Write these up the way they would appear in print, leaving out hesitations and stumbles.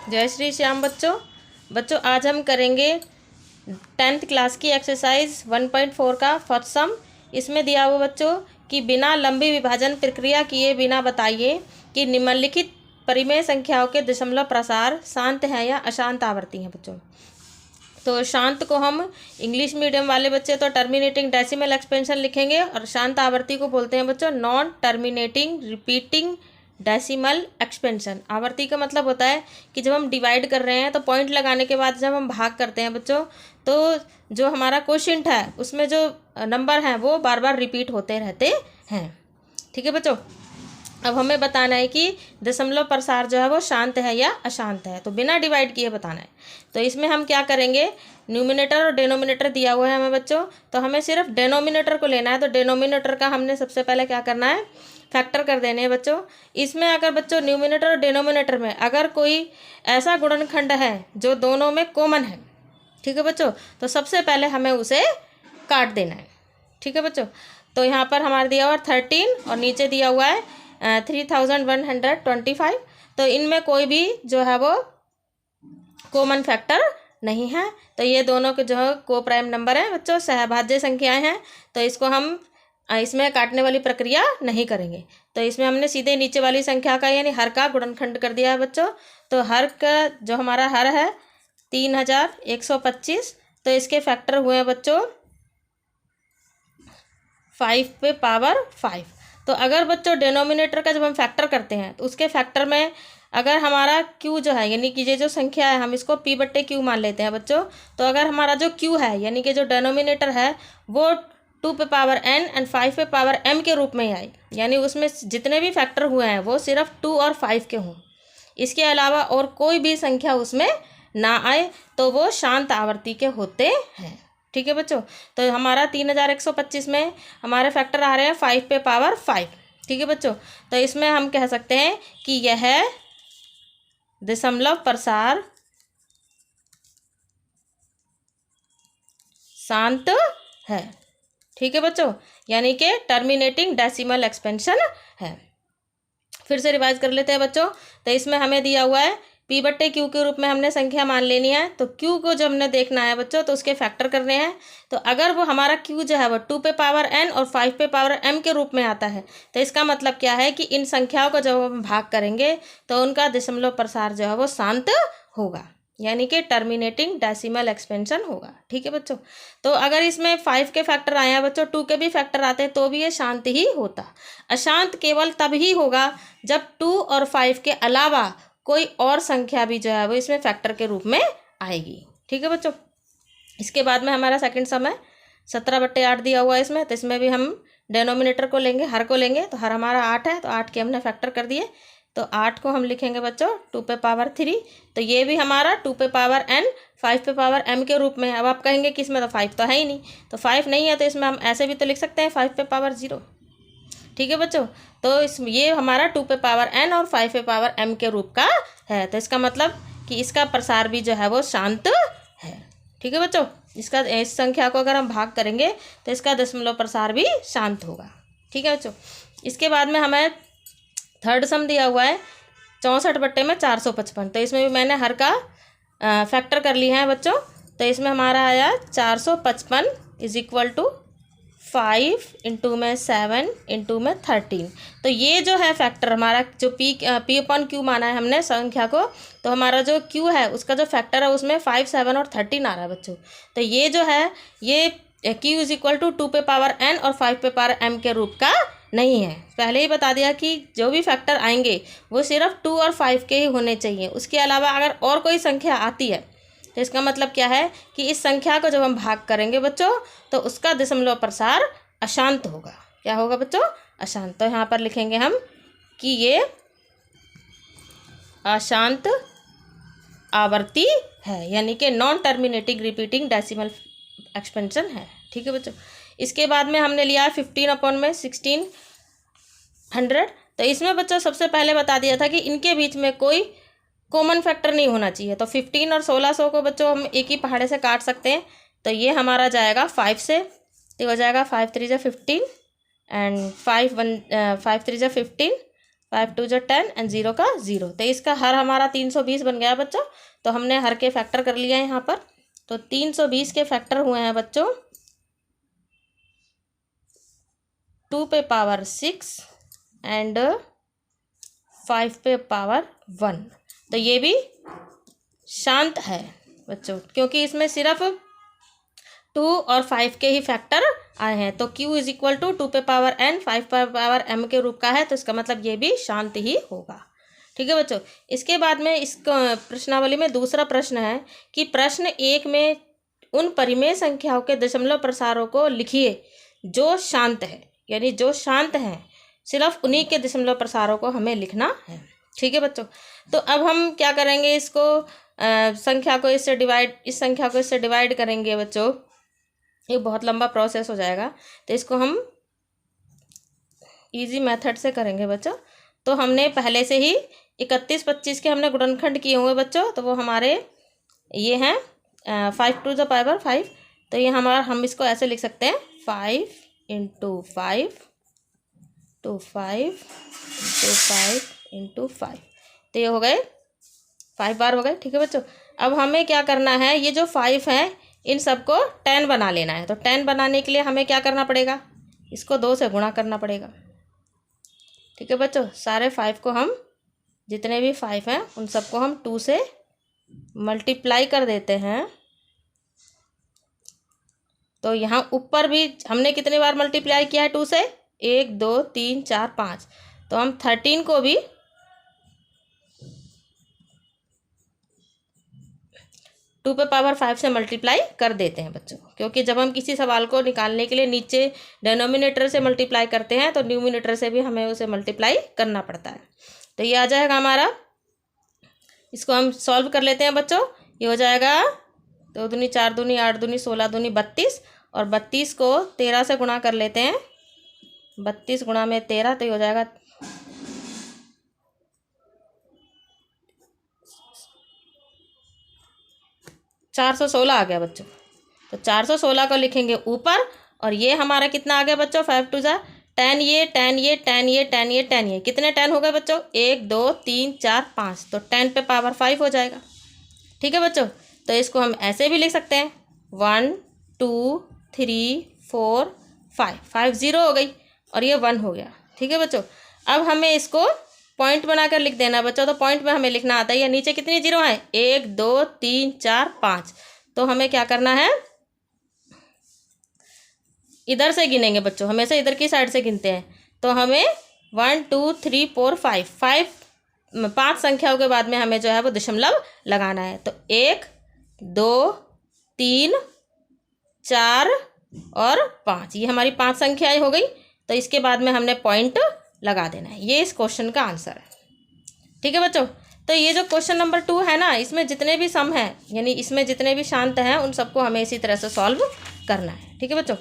जय श्री श्याम बच्चों आज हम करेंगे 10th क्लास की एक्सरसाइज 1.4 का फर्स्ट सम। इसमें दिया हुआ बच्चों कि बिना लंबी विभाजन प्रक्रिया किए बिना बताइए कि निम्नलिखित परिमेय संख्याओं के दशमलव प्रसार शांत हैं या अशांत आवर्ती हैं। बच्चों तो शांत को हम इंग्लिश मीडियम वाले बच्चे तो टर्मिनेटिंग डेसिमल एक्सपेंशन लिखेंगे और शांत आवर्ती को बोलते हैं बच्चों non terminating repeating decimal expansion. आवर्ती का मतलब होता है कि जब हम डिवाइड कर रहे हैं तो पॉइंट लगाने के बाद जब हम भाग करते हैं बच्चों तो जो हमारा क्वोशिएंट है उसमें जो नंबर हैं वो बार बार रिपीट होते रहते हैं। ठीक है बच्चों, अब हमें बताना है कि दशमलव प्रसार जो है वो शांत है या अशांत है, तो बिना डिवाइड किए बताना है। तो इसमें हम क्या करेंगे, न्यूमिनेटर और डिनोमिनेटर दिया हुआ है हमें बच्चों, तो हमें सिर्फ डिनोमिनेटर को लेना है। तो डिनोमिनेटर का हमने सबसे पहले क्या करना है, फैक्टर कर देने हैं बच्चों। इसमें अगर बच्चों न्यूमिनेटर और डिनोमिनेटर में अगर कोई ऐसा गुणनखंड है जो दोनों में कॉमन है, ठीक है बच्चों, तो सबसे पहले हमें उसे काट देना है। ठीक है बच्चों, तो यहाँ पर हमारे दिया हुआ 13 और नीचे दिया हुआ है 3125। तो इनमें कोई भी जो है वो कॉमन फैक्टर नहीं है, तो ये दोनों के जो है को प्राइम नंबर है बच्चों, सहभाज्य संख्याएं हैं। तो इसको हम इसमें काटने वाली प्रक्रिया नहीं करेंगे। तो इसमें हमने सीधे नीचे वाली संख्या का यानी हर का गुणनखंड कर दिया है बच्चों। तो हर का जो हमारा हर है 3125, तो इसके फैक्टर हुए हैं बच्चों 5 पे पावर 5। तो अगर बच्चों डिनोमिनेटर का जब हम फैक्टर करते हैं तो उसके फैक्टर में अगर हमारा क्यू जो है यानी कि ये जो संख्या है हम इसको पी बट्टे क्यू मान लेते हैं बच्चों। तो अगर हमारा जो क्यू है यानी कि जो डिनोमिनेटर है वो 2 पे पावर n एंड 5 पे पावर m के रूप में आए, यानी उसमें जितने भी फैक्टर हुए हैं वो सिर्फ 2 और 5 के हों, इसके अलावा और कोई भी संख्या उसमें ना आए, तो वो शांत आवर्ती के होते हैं। ठीक है बच्चों, तो हमारा 3125 में हमारे फैक्टर आ रहे हैं 5 पे पावर 5। ठीक है बच्चों, तो इसमें हम कह सकते हैं कि यह दशमलव प्रसार शांत है। ठीक है बच्चों, यानी कि टर्मिनेटिंग डेसिमल एक्सपेंशन है। फिर से रिवाइज कर लेते हैं बच्चों। तो इसमें हमें दिया हुआ है पी बट्टे क्यू के रूप में हमने संख्या मान लेनी है। तो क्यू को जब हमने देखना है बच्चों तो उसके फैक्टर करने हैं। तो अगर वो हमारा क्यू जो है वो 2 पे पावर n और 5 पे पावर m के रूप में आता है, तो इसका मतलब क्या है कि इन संख्याओं को जब हम भाग करेंगे तो उनका दशमलव प्रसार जो है वो शांत होगा, यानी कि टर्मिनेटिंग डेसिमल एक्सपेंशन होगा। ठीक है बच्चों, तो अगर इसमें 5 के फैक्टर आए हैं बच्चों, 2 के भी फैक्टर आते हैं तो भी ये शांत ही होता। अशांत केवल तब ही होगा जब 2 और 5 के अलावा कोई और संख्या भी जो है वो इसमें फैक्टर के रूप में आएगी। ठीक है बच्चों, इसके बाद में हमारा सेकंड सम है 17/8 दिया हुआ है इसमें। तो इसमें भी हम डिनोमिनेटर को लेंगे, हर को लेंगे। तो हर हमारा 8 है, तो 8 के हमने फैक्टर कर दिए। तो 8 को हम लिखेंगे बच्चों 2 पे पावर 3। तो ये भी हमारा 2 पे पावर n 5 पे पावर m के रूप में है। अब आप कहेंगे कि इसमें तो 5 तो है ही नहीं, तो 5 नहीं है तो इसमें हम ऐसे भी तो लिख सकते हैं 5 पे पावर 0। ठीक है बच्चों, तो इसमें ये हमारा 2 पे पावर n और 5 पे पावर m के रूप का है। तो इसका मतलब कि इसका प्रसार भी जो है वो शांत है। ठीक है बच्चों, इसका इस संख्या को अगर हम भाग करेंगे तो इसका दशमलव प्रसार भी शांत होगा। ठीक है बच्चों, इसके बाद में हमें थर्ड सम दिया हुआ है 64/455। तो इसमें भी मैंने हर का फैक्टर कर लिया है बच्चों। तो इसमें हमारा आया 455 इज इक्वल टू 5 इंटू में 7 इंटू में 13। तो ये जो है फैक्टर हमारा जो पी अपॉन क्यू माना है हमने संख्या को, तो हमारा जो क्यू है उसका जो फैक्टर है उसमें 5, 7 और 13 आ रहा है बच्चों। तो ये जो है ये क्यू इज इक्वल टू 2 पे पावर n और 5 पे पावर m के रूप का नहीं है। पहले ही बता दिया कि जो भी फैक्टर आएंगे वो सिर्फ 2 और 5 के ही होने चाहिए, उसके अलावा अगर और कोई संख्या आती है तो इसका मतलब क्या है कि इस संख्या को जब हम भाग करेंगे बच्चों तो उसका दशमलव प्रसार अशांत होगा। क्या होगा बच्चों? अशांत। तो यहाँ पर लिखेंगे हम कि ये अशांत आवर्ती है, यानी कि non terminating repeating decimal expansion है। ठीक है बच्चों, इसके बाद में हमने लिया 15/1600। तो इसमें बच्चों सबसे पहले बता दिया था कि इनके बीच में कोई कॉमन फैक्टर नहीं होना चाहिए। तो 15 और 1600 को बच्चों हम एक ही पहाड़े से काट सकते हैं। तो ये हमारा जाएगा 5 से, तो हो जाएगा 5 3 जा 15 एंड 5 3 जा 15, 5 2 जो 10 एंड 0 का 0। तो इसका हर हमारा 320 बन गया बच्चों। तो हमने हर के फैक्टर कर लिया है यहाँ पर। तो 320 के फैक्टर हुए हैं बच्चों 2 पे पावर 6 एंड 5 पे पावर 1। तो ये भी शांत है बच्चों, क्योंकि इसमें सिर्फ 2 और 5 के ही फैक्टर आए हैं। तो Q इज इक्वल टू 2 पे पावर n 5 पे पावर m के रूप का है, तो इसका मतलब ये भी शांत ही होगा। ठीक है बच्चों। इसके बाद में इस प्रश्नावली में दूसरा प्रश्न है कि प्रश्न 1 में उन परिमेय संख्याओं के दशमलव प्रसारों को लिखिए जो शांत है, यानी जो शांत हैं सिर्फ उन्हीं के दशमलव प्रसारों को हमें लिखना है। ठीक है बच्चों। तो अब हम क्या करेंगे, इसको संख्या को इससे डिवाइड, इस संख्या को इससे डिवाइड करेंगे बच्चों। ये बहुत लंबा प्रोसेस हो जाएगा, तो इसको हम इजी मेथड से करेंगे बच्चों। तो हमने पहले से ही 31 25 के हमने गुणनखंड किए हुए बच्चों, तो वो हमारे ये हैं 5 टू द पावर 5। तो ये हमारा, हम इसको ऐसे लिख सकते हैं 5 इंटू 5 टू 5 इंटू 5 इंटू 5। तो ये हो गए 5 बार हो गए। ठीक है बच्चों। अब हमें क्या करना है, ये जो 5 हैं इन सबको 10 बना लेना है। तो 10 बनाने के लिए हमें क्या करना पड़ेगा, इसको 2 से गुणा करना पड़ेगा। ठीक है बच्चों। सारे 5 को हम, जितने भी 5 हैं उन सबको हम 2 से मल्टीप्लाई कर देते हैं। तो यहाँ ऊपर भी हमने कितने बार मल्टीप्लाई किया है 2 से, 1 2 3 4 5। तो हम 13 को भी 2 पे पावर 5 से मल्टीप्लाई कर देते हैं बच्चों, क्योंकि जब हम किसी सवाल को निकालने के लिए नीचे डिनोमिनेटर से मल्टीप्लाई करते हैं तो न्यूमिनेटर से भी हमें उसे मल्टीप्लाई करना पड़ता है। तो ये आ जाएगा हमारा, इसको हम सॉल्व कर लेते हैं बच्चों। ये हो जाएगा 2 दूनी 4 दूनी 8 दूनी 16 दूनी 32, और 32 को 13 से गुणा कर लेते हैं। 32 गुणा में 13, तो ये हो जाएगा 416 आ गया बच्चों। तो 416 को लिखेंगे ऊपर, और ये हमारा कितना आ गया बच्चों, 5 टू जा 10, ये 10 ये 10 ये 10 ये 10 ये, कितने 10 हो गए बच्चों, 1 2 3 4 5। तो 10 पे पावर 5 हो जाएगा। ठीक है बच्चों। तो इसको हम ऐसे भी लिख सकते हैं 1 2 3 4 5, 5 0 हो गई और ये 1 हो गया। ठीक है बच्चों। अब हमें इसको पॉइंट बनाकर लिख देना बच्चों। तो पॉइंट में हमें लिखना आता है, या नीचे कितनी जीरो है, 1 2 3 4 5। तो हमें क्या करना है, इधर से गिनेंगे बच्चों, हमेशा इधर की साइड से गिनते हैं। तो हमें 1 2 3 4 5 5 संख्याओं के बाद में हमें जो है वो दशमलव लगाना है। तो 1 2 3 4 और 5, ये हमारी 5 संख्याएं हो गई। तो इसके बाद में हमने पॉइंट लगा देना है। ये इस क्वेश्चन का आंसर है। ठीक है बच्चों। तो ये जो क्वेश्चन नंबर 2 है ना, इसमें जितने भी सम हैं, यानी इसमें जितने भी शांत हैं, उन सबको हमें इसी तरह से सॉल्व करना है। ठीक है बच्चों।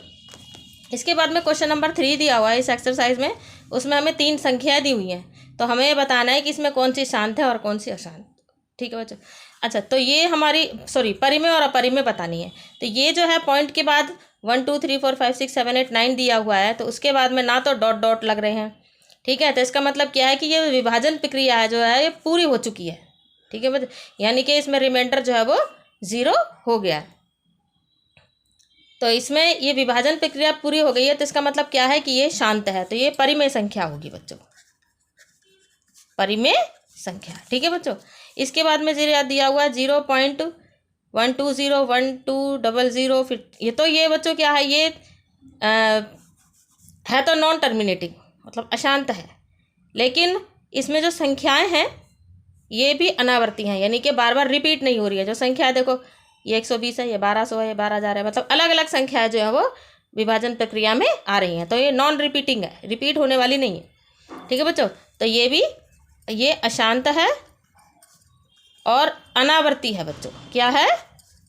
इसके बाद में क्वेश्चन नंबर 3 दिया हुआ है इस एक्सरसाइज में। उसमें हमें 3 संख्याएं दी हुई हैं, तो हमें बताना है कि इसमें कौन सी शांत है और कौन सी अशांत। ठीक है बच्चों। अच्छा, तो ये हमारी परिमेय और अपरिमेय बतानी है। तो ये जो है पॉइंट के बाद 1 2 3 4 5 6 7 8 9 दिया हुआ है, तो उसके बाद में ना तो डॉट डॉट लग रहे हैं। ठीक है। तो इसका मतलब क्या है कि ये विभाजन प्रक्रिया है जो है ये पूरी हो चुकी है। ठीक है बच्चों। यानी कि इसमें रिमाइंडर जो है वो 0 हो गया है। तो इसमें ये विभाजन प्रक्रिया पूरी हो गई है, तो इसका मतलब क्या है कि ये शांत है। तो ये परिमेय संख्या होगी बच्चों, परिमेय संख्या। ठीक है बच्चों। इसके बाद में दिया हुआ है 0.120 1200, फिर ये बच्चों क्या है, ये है तो नॉन टर्मिनेटिंग, मतलब अशांत है। लेकिन इसमें जो संख्याएं हैं ये भी अनावर्ती हैं, यानी कि बार बार रिपीट नहीं हो रही है। जो संख्या है देखो, ये 120 है, ये 1200 है, ये 12,000 है, मतलब अलग अलग संख्याएं जो है वो विभाजन प्रक्रिया में आ रही हैं। तो ये नॉन रिपीटिंग है, रिपीट होने वाली नहीं है। ठीक है बच्चों। तो ये भी, ये अशांत है और अनावर्ती है बच्चों। क्या है,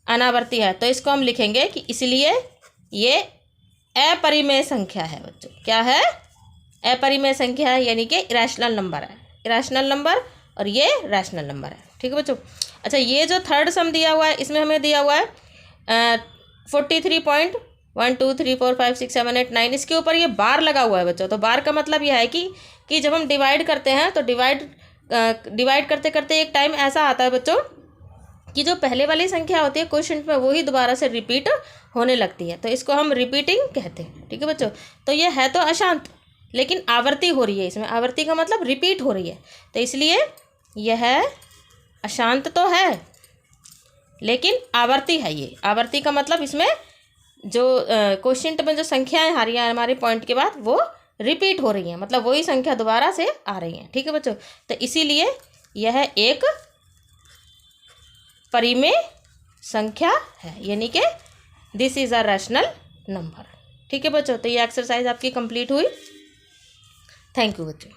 अनावर्ती है। तो इसको हम लिखेंगे कि इसलिए ये अपरिमेय संख्या है बच्चों। क्या है, अपरिमेय संख्या है, यानी कि इरेशनल नंबर है। इरेशनल नंबर और ये रैशनल नंबर है। ठीक है बच्चों। अच्छा, ये जो थर्ड सम दिया हुआ है, इसमें हमें दिया हुआ है 43.5 1 2 3 4 5 6 7 8 9, इसके ऊपर ये बार लगा हुआ है बच्चों। तो बार का मतलब यह है कि जब हम डिवाइड करते हैं तो डिवाइड करते करते एक टाइम ऐसा आता है बच्चों कि जो पहले वाली संख्या होती है क्वोशिएंट में, वही दोबारा से रिपीट होने लगती है। तो इसको हम रिपीटिंग कहते हैं। ठीक है बच्चों। तो ये है तो अशांत, लेकिन आवर्ती हो रही है। इसमें आवर्ती का मतलब रिपीट हो रही है, तो इसलिए यह अशांत तो है लेकिन आवर्ती है। ये आवर्ती का मतलब इसमें जो क्वोशिएंट में जो संख्याएं आ रही हैं हमारे पॉइंट के बाद, वो रिपीट हो रही हैं, मतलब वही संख्या दोबारा से आ रही हैं। ठीक है बच्चों। तो इसीलिए यह एक परिमेय संख्या है, यानी कि this is a rational number. ठीक है बच्चों। तो ये एक्सरसाइज आपकी कंप्लीट हुई। थैंक यू बच्चों।